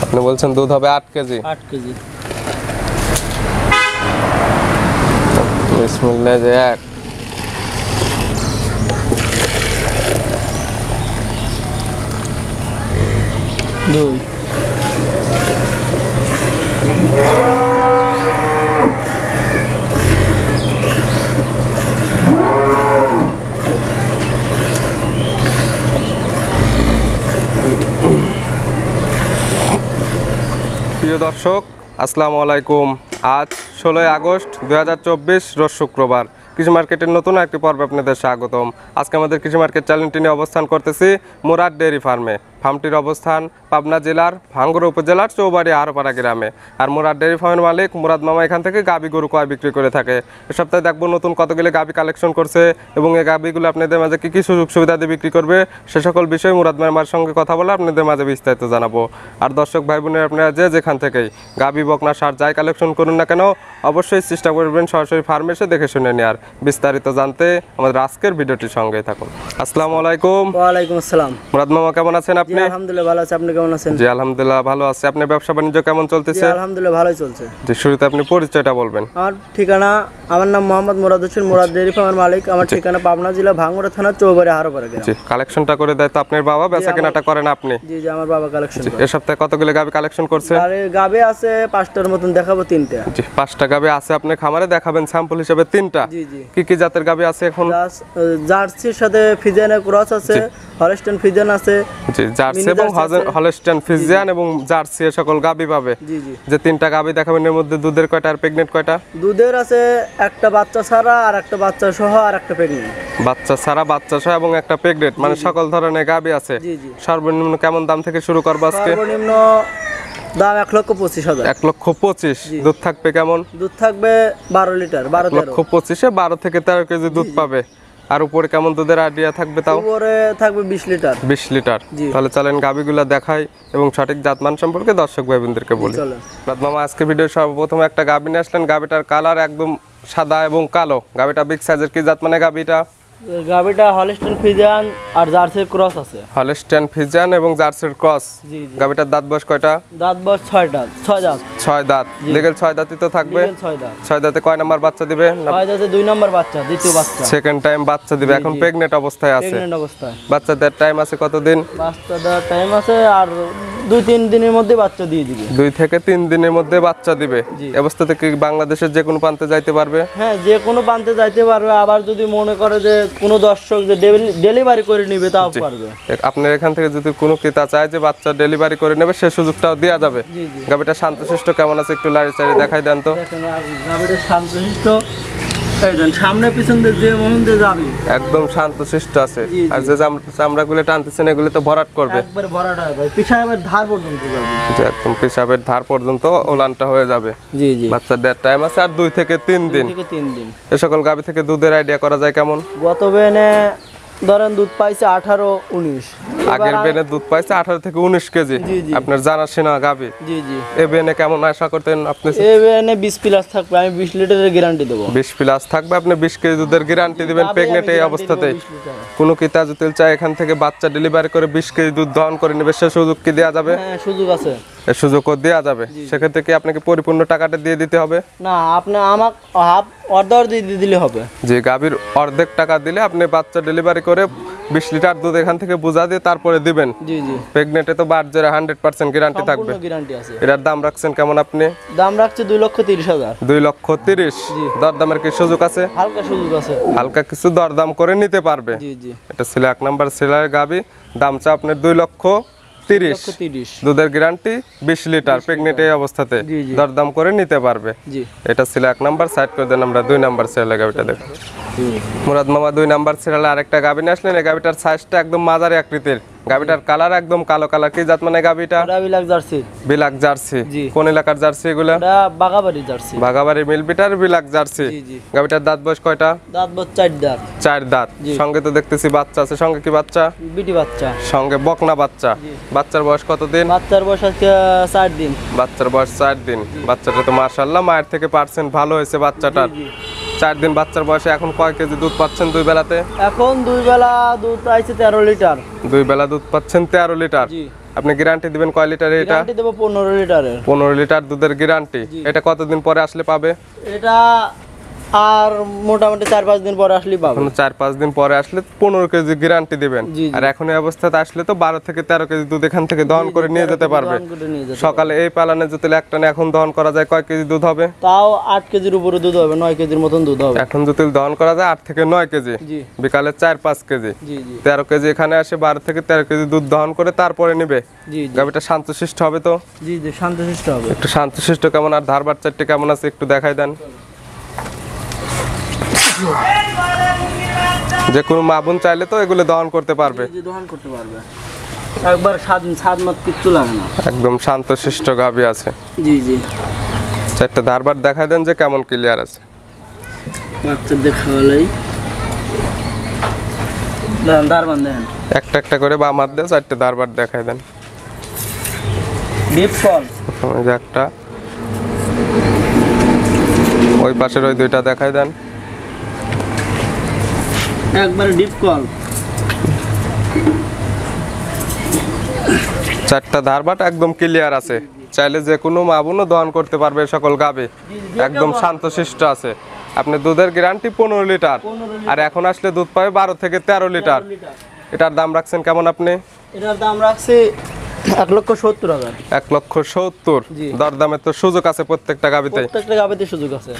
আপনি বলছেন দুধ হবে 8 কেজি। 8 কেজি। বিসমিল্লাহ যে এক। দুই। প্রিয় দর্শক আসসালামু আলাইকুম। আজ 16 আগস্ট 2024 রোজ শুক্রবার। কৃষি মার্কেটের নতুন একটি পর্বে আপনাদের স্বাগতম। আজকে আমাদের কৃষি মার্কেট চ্যানেলটি নিয়ে অবস্থান করতেছি মুরাদ ডেয়ারি ফার্মে। ফার্মটির অবস্থান পাবনা জেলার ভাঙ্গুড়া উপজেলার চৌবাড়ি আরপাড়া গ্রামে। আর মুরাদ ডেয়ারি ফার্মের মালিক মুরাদ মামা এখান থেকে গাবি গরু কয় বিক্রি করে থাকে। এ সপ্তাহে দেখবো নতুন কতগুলি গাবি কালেকশন করছে এবং এই গাবিগুলো আপনাদের মাঝে কী কী সুযোগ সুবিধা দিয়ে বিক্রি করবে সে সকল বিষয়ে মুরাদ মামার সঙ্গে কথা বলে আপনাদের মাঝে বিস্তারিত জানাবো। আর দর্শক ভাই বোনের আপনারা যেখান থেকেই গাবি বকনা সার যাই কালেকশন করুন না কেন অবশ্যই চেষ্টা করবেন সরাসরি ফার্মে এসে দেখে শুনে নেওয়ার। বিস্তারিত জানতে আমাদের আজকের ভিডিওটির সঙ্গেই থাকুন। আসসালামু আলাইকুম। ওয়ালাইকুম আসসালাম। মুরাদ মামা কেমন আছেন আপনি? আলহামদুলিল্লাহ ভালো আছি, আপনি কেমন আছেন? জি আলহামদুলিল্লাহ ভালো আছি। আপনার ব্যবসা বাণিজ্য কেমন চলতেছে? আলহামদুলিল্লাহ ভালোই চলছে। জি শুরুতে আপনি পরিচয়টা বলবেন। আমার ঠিকানা, আমার নাম মোহাম্মদ মুরাদ হোসেন, মুরাদ ডেয়ারি ফার্মের মালিক। আমার ঠিকানা পাবনা জেলা ভাঙ্গুড়া থানা চৌবাড়ি আরপাড়া গ্রাম। জি কালেকশনটা করে দেয় তো আপনার বাবা, বেচা কেনাটা করেন আপনি? জি জি আমার বাবা কালেকশন করে। এই সপ্তাহে কতগুলো গাবি কালেকশন করছে? আরে গাবে আছে 5টার মতন, দেখাবো 3টা। জি 5টা গাবি আছে আপনার খামারে, দেখাবেন স্যাম্পল হিসেবে 3টা। জি জি। কি কি জাতের গাবি আছে এখন? জার্সির সাথে ফিজিয়ানের ক্রস আছে, হলস্টাইন ফিজিয়ান আছে। জি জার্সি এবং হলস্টাইন ফিজিয়ান এবং জার্সি এ সকল গাবি পাবে। জি জি। যে 3টা গাবি দেখাবেন এর মধ্যে দুধের কয়টা আর প্রেগনেন্ট কয়টা? দুধের আছে একটা বাচ্চা ছাড়া আর একটা বাচ্চা সহ আর একটা প্রেগনেন্ট। বাচ্চা ছাড়া, বাচ্চা সহ এবং একটা প্রেগনেন্ট, মানে সকল ধরনের গাবি আছে। জি জি। সর্বনিম্ন কেমন দাম থেকে শুরু করব আজকে? সর্বনিম্ন দাম 1,25,000। 1,25,000। দুধ থাকবে কেমন? দুধ থাকবে 12 লিটার, 12-13। 1,25,000 12 থেকে 13 কেজি দুধ পাবে। আর উপরে কেমন দুধের আইডিয়া থাকবে তাও? উপরে থাকবে 20 লিটার। 20 লিটার। তাহলে চলেন গাবিগুলা দেখাই এবং সঠিক জাতমান সম্পর্কে দর্শক ভাই বোনদেরকে বলি। মুরাদ মামা আজকে ভিডিও সর্বপ্রথম একটা গাবি নিয়ে আসলেন। গাবিটার কালার একদম সাদা এবং কালো। গাবিটা বিগ সাইজের। কি জাত মানে গাবিটা? গাবিটা হলস্টাইন ফিজিয়ান আর জার্সির ক্রস আছে। হলস্টাইন ফিজিয়ান এবং জার্সির ক্রস। জি জি। গাবিটার দাঁত বয়স কয়টা? দাঁত বয়স 6 দাঁত। 6 দাঁত। 6 দাঁত। লিগ্যাল 6 দাঁতই তো থাকবে। 6 দাঁত। 6 দাঁতে কয় নাম্বার বাচ্চা দিবে? 6 দাঁতে 2 নাম্বার বাচ্চা, দ্বিতীয় বাচ্চা। সেকেন্ড টাইম বাচ্চা দিবে। এখন প্রেগনেন্ট অবস্থায় আছে। প্রেগনেন্ট অবস্থায়। বাচ্চাদের টাইম আছে কতদিন? বাচ্চাদের টাইম আছে আর 2-3 দিনের মধ্যে বাচ্চা দিয়ে দিবে। 2 থেকে 3 দিনের মধ্যে বাচ্চা দিবে। অবস্থাতে কি বাংলাদেশের যে কোনো প্রান্তে যাইতে পারবে? হ্যাঁ যে কোনো প্রান্তে যাইতে পারবে। আবার যদি মনে করে যে কোনো দর্শক যে ডেলিভারি করে নিবে তাও পারবে। আপনার এখান থেকে যদি কোনো ক্রেতা চায় যে বাচ্চা ডেলিভারি করে নেবে সে সুযোগটাও দেওয়া যাবে। জি জি। গাবিটা শান্তশিষ্ট কেমন আছে একটু লাড়ি চাড়ি দেখাই দেন তো। দেখেন গাবিটা শান্তশিষ্ট, এইজন সামনে পিছন দিয়ে যে মন দিয়ে যাবে একদম শান্তশিষ্ট আছে। আর যে চামড়াগুলো টানতেছেন এগুলো তো ভরাট করবে। একবার ভরাট হবে, পিছাবের ধার পর্যন্ত যাবে। একদম পিছাবের ধার পর্যন্ত ওলানটা হয়ে যাবে। জি জি। বাচ্চার দেড় টাইম আছে আর 2 থেকে 3 দিন। 2 থেকে 3 দিন। এ সকল গাবি থেকে দুধের আইডিয়া করা যায় কেমন? গত বেনে ধরেন দুধ পাইছে 18-19। আগের বেনে দুধ পাইছে 18 থেকে 19 কেজি। আপনার জানা শোনা গাবি। জি জি। এ বেনে কেমন আশা করতেন আপনি? এ বেনে 20 প্লাস থাকবে, আমি 20 লিটারের গ্যারান্টি দেব। 20 প্লাস থাকবে, আপনি 20 কেজি দুধের গ্যারান্টি দিবেন প্রেগনেন্ট এই অবস্থাতেই। কোনো কিতা যদি চায় এখান থেকে বাচ্চা ডেলিভারি করে 20 কেজি দুধ দহন করে নেবে সে সুযোগ কি দেওয়া যাবে? হ্যাঁ সুযোগ আছে। এই সুযোগও দেওয়া যাবে। সেক্ষেত্রে কি আপনাকে পরিপূর্ণ টাকাটা দিয়ে দিতে হবে? না, আপনি আমাকে হাফ অর্ধেক দিয়ে দিলে হবে। যে গাবির অর্ধেক টাকা দিলে আপনি বাচ্চা ডেলিভারি করে 20 লিটার দুধ এখান থেকে বুঝা দিয়ে তারপরে দিবেন। জি জি। প্রেগনেন্টে তো বাচ্চারা 100% গ্যারান্টি থাকবে। গ্যারান্টি আছে। এটার দাম রাখছেন কেমন আপনি? দাম রাখছে 2,30,000। 2,30,000। দরদামের কি সুযোগ আছে? হালকা সুযোগ আছে। হালকা কিছু দরদাম করে নিতে পারবে। জি জি। এটা ছিল 1 নাম্বার সেলার গাবি। দাম চা আপনার 2,30,000। দুধের গ্যারান্টি 20 লিটার প্রেগনেন্ট এই অবস্থাতে দরদাম করে নিতে পারবে। জি। এটা ছিল 1 নাম্বার। সাইড করে দেন, আমরা 2 নাম্বার সেলার গাবিটা দেখো। মুরাদ মামা 2 নাম্বার সেলারে আরেকটা গাবি নিয়ে আসলেন। এই গাবিটার সাইজটা একদম মাঝারি আকৃতির। গাবিটার কালার একদম কালো কালার। কি জাত মানে গাবিটা? বিলাক জার্সি। বিলাক জার্সি। কোন এলাকার জার্সি এগুলা? এটা বাগাবাড়ি জার্সি। বাগাবাড়ি মিলবিটার বিলাক জার্সি। গাবিটার দাঁত বয়স কয়টা? দাঁত বয়স 4 দাঁত। 4 দাঁত। সঙ্গে তো দেখতেছি বাচ্চা আছে। সঙ্গে কি বাচ্চা? বিটি বাচ্চা। সঙ্গে বকনা বাচ্চা। বাচ্চার বয়স কতদিন? বাচ্চার বয়স আজকে 4 দিন। বাচ্চার বয়স 4 দিন। বাচ্চাটা তো মাশাআল্লাহ মায়ের থেকে পার্সেন্ট ভালো হয়েছে বাচ্চাটার। 4 দিন বাচ্চার বয়সে এখন কয় কেজি দুধ পাচ্ছেন দুই বেলাতে? এখন 2 বেলা দুধ আইছে 13 লিটার। 2 বেলা দুধ পাচ্ছেন 13 লিটার। জি। আপনি গ্যারান্টি দিবেন কয় লিটারে এটা? গ্যারান্টি দেব 15 লিটারের। 15 লিটার দুধের গ্যারান্টি। জি। এটা কতদিন পরে আসলে পাবে? এটা আর মোটামুটি 4-5 দিন পরে আসলেই পাবে। 4-5 দিন পরে আসলে 15 কেজি গ্যারান্টি দিবেন। জি, জি। আর এখন এই অবস্থাতে আসলে তো 12 থেকে 13 কেজি দুধ এখান থেকে দহন করে নিয়ে যেতে পারবে। দহন করে নিয়ে যেতে সকালে এই পালানে যদি এক টানে এখন দহন করা যায় কয় কেজি দুধ হবে? তাও 8 কেজির উপরে দুধ হবে, 9 কেজির মতন দুধ হবে। এখন যদি দহন করা যায় 8 থেকে 9 কেজি, জি বিকালে 4-5 কেজি, জি জি 13 কেজি এখানে আসে 12 থেকে 13 কেজি দুধ দহন করে তারপরে নিবে। জি জি গাভিটা শান্তশিষ্ট হবে তো? জি জি শান্তশিষ্ট হবে। একটু শান্তশিষ্ট কেমন আর ধার বাচ্চাটি কেমন আছে একটু দেখাই দেন। যে কোনো মা বোন চাইলে তো এগুলো দহন করতে পারবে। জি দহন করতে পারবে একবার স্বাদ মত কিচ্ছু লাগে না। একদম শান্তশিষ্ট গাভি আছে। জি জি চারটা ধারবার দেখাই দেন যে কেমন ক্লিয়ার আছে। বাচ্চা দেখালেই দারবান দেন একটা একটা করে বাম হাত দিয়ে চারটে ধারবার দেখাই দেন। ডিপ কল ওই যে একটা, ওই পাশের ওই দুইটা দেখাই দেন। একবার ডিপ কল। চারটা ধারবাট একদম ক্লিয়ার আছে, চাইলে যে কোনো মা বোনও দহন করতে পারবে সকল গাভি। একদম শান্তশিষ্ট আছে। আপনি দুধের গ্যারান্টি 15 লিটার, আর এখন আসলে দুধ পাবে 12 থেকে 13 লিটার। এটার দাম রাখছেন কেমন আপনি? এটার দাম রাখছি 1,70,000। 1,70,000। জি। দরদামের তো সুযোগ আছে প্রত্যেকটা গাভিতে। প্রত্যেকটা গাবিতে সুযোগ আছে।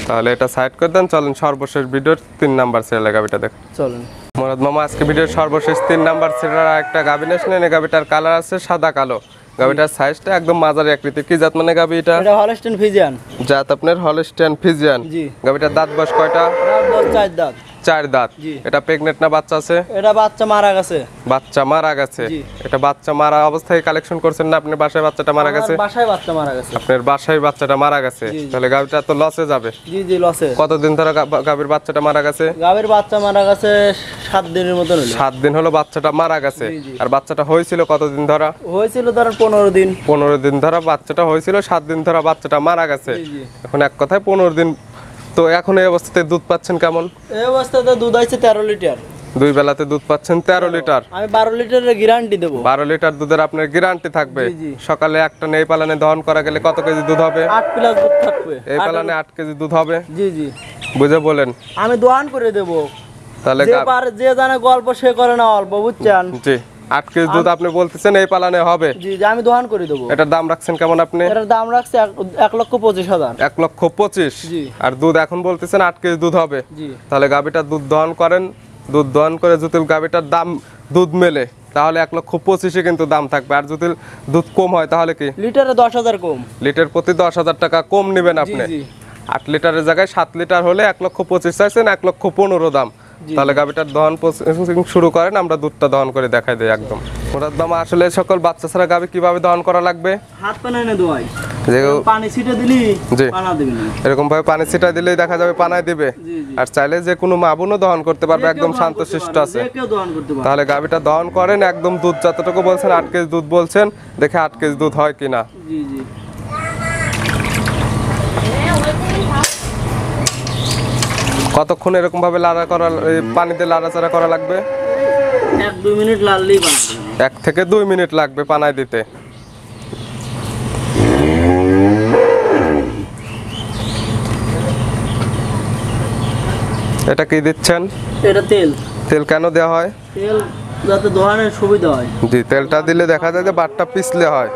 তাহলে এটা সাইড করে দেন, চলেন সর্বশেষ ভিডিওর 3 নাম্বার সিরিয়ালের গাভিটা দেখ। চলেন মুরাদ মামা আজকে ভিডিওর সর্বশেষ 3 নাম্বার সিরিয়ালের একটা গাভি নিয়েছিলেন। এই গাভিটার কালার আছে সাদা কালো। গাভিটার সাইজটা একদম মাঝারি আকৃতির। কি জাত মানে গাভি এটা? এটা হলস্টেইন ফ্রিজিয়ান। জাত আপনার হলস্টেইন ফ্রিজিয়ান। জি। গাভিটার দাঁত বয়স কয়টা? রাত 4 দাঁত। 4 দাঁত। জি। এটা প্রেগনেন্ট না বাচ্চা আছে? এটা বাচ্চা মারা গেছে। বাচ্চা মারা গেছে। জি। এটা বাচ্চা মারা অবস্থায় কালেকশন করছেন না আপনি? বাসায় বাচ্চাটা মারা গেছে? আমার বাসায় বাচ্চা মারা গেছে। আপনার বাসায় বাচ্চাটা মারা গেছে, জি, জি। তাহলে গাভিটা তো লসে যাবে। জি জি লসে। কতদিন ধরে গাভির বাচ্চাটা মারা গেছে? গাভীর বাচ্চা মারা গেছে 7 দিনের মতন হলো। 7 দিন হলো বাচ্চাটা মারা গেছে। জি, জি। আর বাচ্চাটা হয়েছিল কতদিন ধরা? হয়েছিল ধরেন 15 দিন। 15 দিন ধরা বাচ্চাটা হয়েছিল, 7 দিন ধরা বাচ্চাটা মারা গেছে। জি, জি। এখন এক কথায় 15 দিন। তো এখন এই অবস্থাতে দুধ পাচ্ছেন কেমন? এই অবস্থাতে দুধ আছে 13 লিটার। দুই বেলাতে দুধ পাচ্ছেন 13 লিটার। আমি 12 লিটারের গ্যারান্টি দেবো। 12 লিটার দুধের আপনার গ্যারান্টি থাকবে। জি, জি। সকালে একটা নেই পালানে দহন করা গেলে কত কেজি দুধ হবে? 8 প্লাস দুধ থাকবে। এই পালানে 8 কেজি দুধ হবে। জি জি বুঝে বলেন। আমি দোয়ান করে দেবো। তাহলে যে পারে যে জানে গল্প সে করে না অল্প, বুঝছেন? জি 8 কেজি দুধ আপনি বলতেছেন এই পালানে হবে। জি জি আমি দোয়ান করে দেবো। এটার দাম রাখছেন কেমন আপনি? এটার দাম রাখছে 1,25,000। 1,25,000। জি। আর দুধ এখন বলতেছেন 8 কেজি দুধ হবে। জি তাহলে গাভিটার দুধ দহন করেন, দুধ দহন করে যদি গাভিটার দাম দুধ মেলে তাহলে 1,25,000 কিন্তু দাম থাকবে। আর যদি দুধ কম হয় তাহলে কি? লিটারে 10,000 কম। লিটার প্রতি 10,000 টাকা কম নেবেন জি আপনি। জি 8 লিটারের জায়গায় 7 লিটার হলে 1,25,000 চাইছেন, 1,15,000 দাম। জি। তাহলে গাভিটার দহন প্রসেসিং শুরু করেন, আমরা দুধটা দহন করে দেখাই দিই একদম। মুরাদ মামা আসলে সকল বাচ্চা ছাড়া গাভি কিভাবে দহন করা লাগবে? হাত পা না দোয়াই। যে পানি ছিটে দিলি জি। পানা দিবি না। এরকম ভাবে পানি ছিটা দিলেই দেখা যাবে পানায় দিবে। জি জি আর চাইলে যে কোনো মা বোনও দহন করতে পারবে, যে কেউ একদম দোয়ান শান্তশিষ্ট করতে আছে। পারবে, যে কেউ দোয়ান করতে পারবে। তাহলে গাভিটা দহন করেন, একদম দুধ যতটুকু বলছেন 8 কেজি দুধ বলছেন, দেখে 8 কেজি দুধ হয় কিনা। জি জি কতক্ষণ এরকম ভাবে লাড়া করা, এই পানিতে লাড়াচাড়া করা লাগবে? 1-2 মিনিট লাড়লেই বানাবে। 1 থেকে 2 মিনিট লাগবে পানায় দিতে। এটা কি দিচ্ছেন? এটা তেল। তেল কেন দেওয়া হয়? তেল যাতে দোয়ানের সুবিধা হয়। জি, তেলটা দিলে দেখা যায় যে বাটটা পিছলে হয়,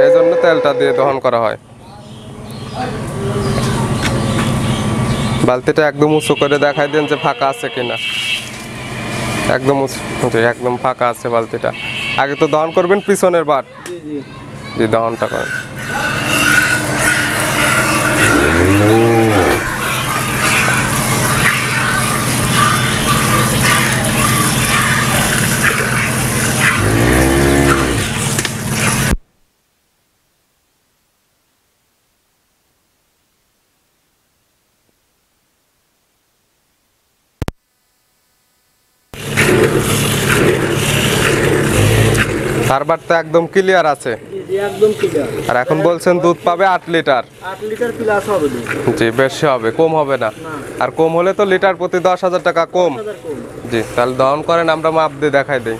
এই জন্য তেলটা দিয়ে দহন করা হয়। বালতিটা একদম উঁচু করে দেখাই দেন যে ফাঁকা আছে কিনা। একদম উঁচু, জি, একদম ফাঁকা আছে বালতিটা। আগে তো দহন করবেন পিছনের বাট। জি জি জি, দহনটা করেন। তার বাটটা একদম ক্লিয়ার আছে। জি জি একদম ক্লিয়ার। আর এখন বলছেন দুধ পাবে 8 লিটার। 8 লিটার প্লাস হবে দুধ। জি বেশি হবে, কম হবে না। না। আর কম হলে তো লিটার প্রতি 10,000 টাকা কম। 10,000 কম। জি তাহলে দহন করেন, আমরা মাপ দিয়ে দেখাই দিই।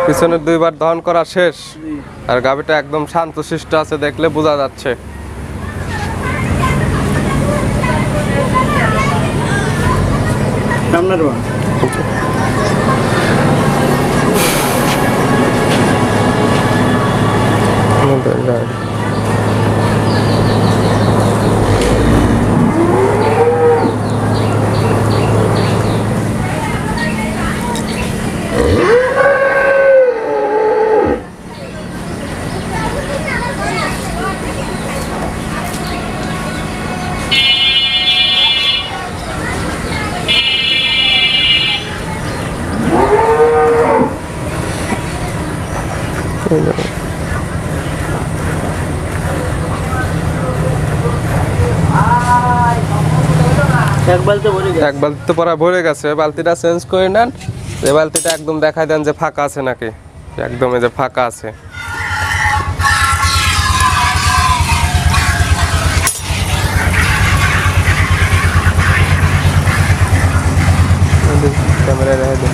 পিছনের 2 বার দহন করা শেষ। জি। আর গাভীটা একদম শান্তশিষ্ট আছে, দেখলে বোঝা যাচ্ছে। সামনের বার। এক বালতি ভরে গেছে। এক বালতি তো পরা ভরে গেছে, বালতিটা চেঞ্জ করে নেন। এই বালতিটা একদম দেখাই দেন যে ফাঁকা আছে নাকি। একদম এই যে ফাঁকা আছে। ক্যামেরায় রেখে দিন।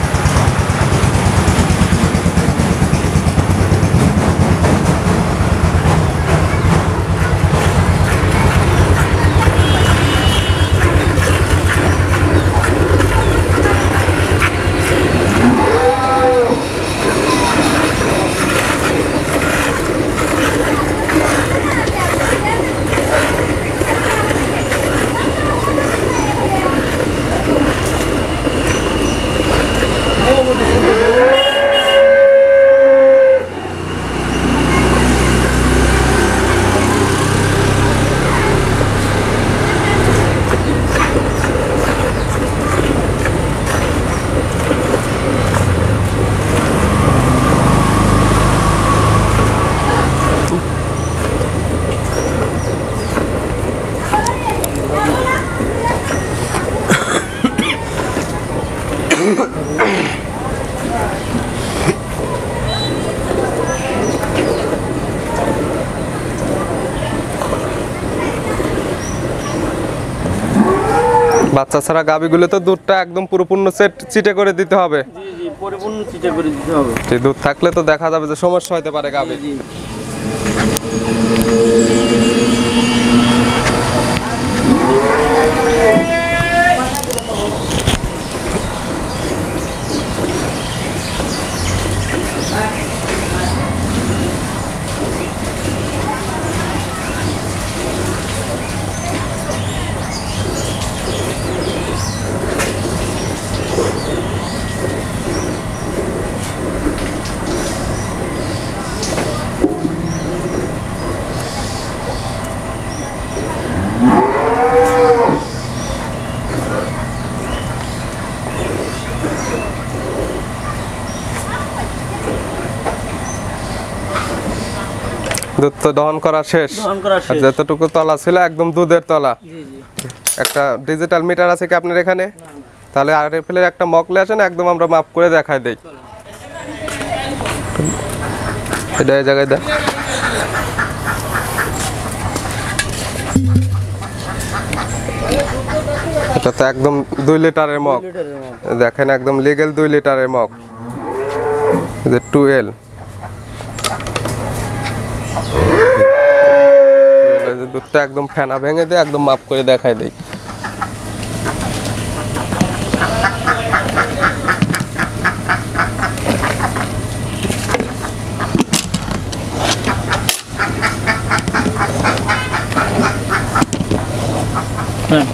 বাচ্চা ছাড়া গাভীগুলো তো দুধটা একদম পুরোপূর্ণ চিটে করে দিতে হবে। জি জি পরিপূর্ণ চিটে করে দিতে হবে। সেই দুধ থাকলে তো দেখা যাবে যে সমস্যা হতে পারে গাভী। জি। দুধ তো দহন করা শেষ। দহন করা আর শেষ। যতটুকু তলা ছিল একদম দুধের তলা। জি জি। একটা ডিজিটাল মিটার আছে কি আপনার এখানে? তাহলে RFL এর একটা মকলে আসেন, একদম আমরা মাপ করে দেখাই দেই। এটা এই জায়গায় দেন। এটা তো একদম 2 লিটারের মগ। লিটারের মগ। দেখেন একদম লিগ্যাল 2 লিটারের মগ। যে 2L দুধটা একদম ফেনা ভেঙে দিয়ে একদম মাপ করে দেখাই দেই। হ্যাঁ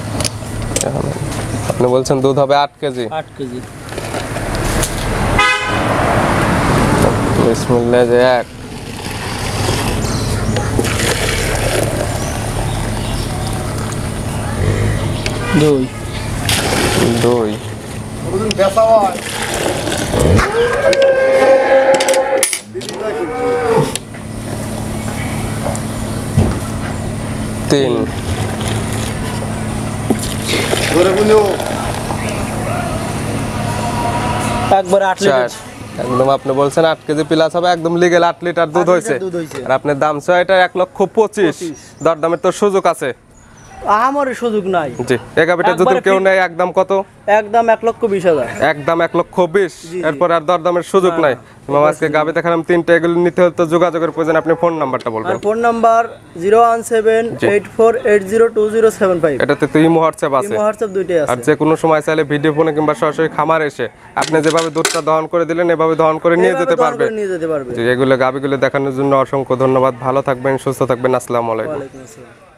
আপনি বলছেন দুধ হবে 8 কেজি। 8 কেজি। বিসমিল্লাহ যে 1 দুই 2 3 একবারে 8 লিটার। 4 একদম আপনি বলছেন 8 কেজি প্লাস হবে, একদম লিগ্যাল 8 লিটার দুধ 8 হয়েছে। লিটার দুধ হইছে। আর আপনার দাম চাই এটা 1,25,000। দরদামের তো সুযোগ আছে। আমারও সুযোগ নাই। জি, এই গাভিটা যদি একবারে কেউ ঠিক- নেয় একদম কত? একদম 1,20,000। একদম 1,20,000। জি। এরপর আর দরদামের সুযোগ নাই। মামা আজকে গাভি দেখালাম 3টা, এগুলো নিতে হলে তো যোগাযোগের প্রয়োজন। আপনি ফোন নাম্বারটা আর বলবেন। Phone number 01784802075। এটাতে তো ইমো হোয়াটসঅ্যাপ আছে। ইমো হোয়াটসঅ্যাপ দুইটাই আর আছে। যে কোনো সময় চাইলে ভিডিও ফোনে কিংবা সরাসরি খামার এসে আপনি যেভাবে দুধটা দহন করে দিলেন এভাবে দহন করে নিয়ে এইভাবে যেতে দহন পারবে। করে নিয়ে যেতে পারবে। জি, এগুলো গাভিগুলো দেখানোর জন্য অসংখ্য ধন্যবাদ। ভালো থাকবেন, সুস্থ থাকবেন। আসসালামু আলাইকুম। ওয়ালাইকুম আসসালাম।